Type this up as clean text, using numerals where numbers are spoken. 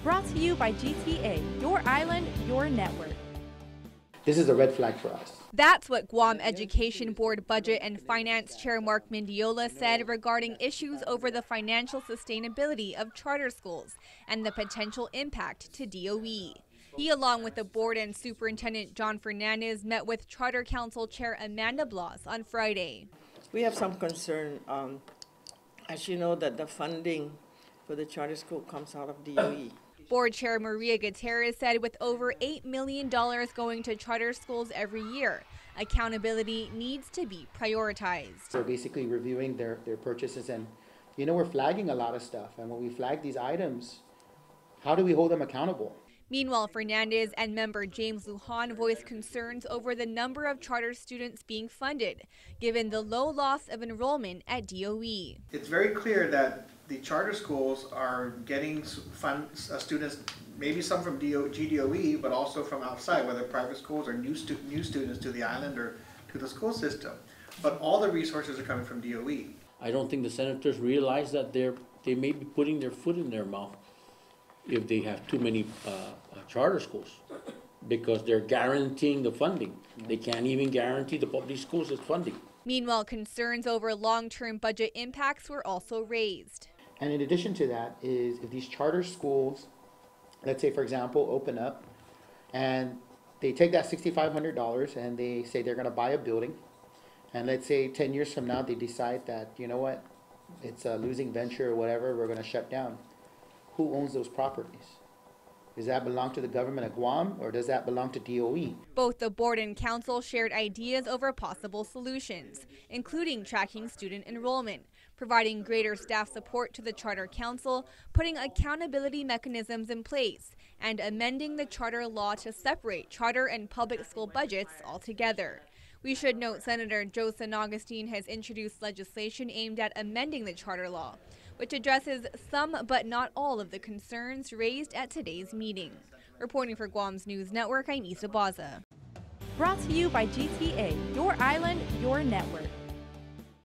Brought to you by GTA, your island, your network. This is a red flag for us. That's what Guam Education Board Budget and Finance Chair Mark Mendiola said regarding issues over the financial sustainability of charter schools and the potential impact to DOE. He, along with the board and Superintendent John Fernandez, met with Charter Council Chair Amanda Bloss on Friday. We have some concern, as you know, that the funding for the charter school comes out of DOE. Board Chair Maria Gutierrez said with over $8 million going to charter schools every year, accountability needs to be prioritized. We're basically reviewing their purchases, and we're flagging a lot of stuff. And when we flag these items, how do we hold them accountable? Meanwhile, Fernandez and member James Lujan voiced concerns over the number of charter students being funded, given the low loss of enrollment at DOE. It's very clear that the charter schools are getting students, maybe some from GDOE, but also from outside, whether private schools or new students to the island or to the school system. But all the resources are coming from DOE. I don't think the senators realize that they may be putting their foot in their mouth if they have too many charter schools, because they're guaranteeing the funding. They can't even guarantee the public schools its funding. Meanwhile, concerns over long-term budget impacts were also raised. And in addition to that is if these charter schools, let's say for example, open up and they take that $6,500 and they say they're going to buy a building, and let's say 10 years from now they decide that, you know what, it's a losing venture or whatever, we're going to shut down. Who owns those properties? Does that belong to the government of Guam, or does that belong to DOE? Both the board and council shared ideas over possible solutions, including tracking student enrollment, providing greater staff support to the Charter Council, putting accountability mechanisms in place, and amending the charter law to separate charter and public school budgets altogether. We should note Senator Joe San Agustin has introduced legislation aimed at amending the charter law, which addresses some but not all of the concerns raised at today's meeting. Reporting for Guam's News Network, I'm Isa Baza. Brought to you by GTA, your island, your network.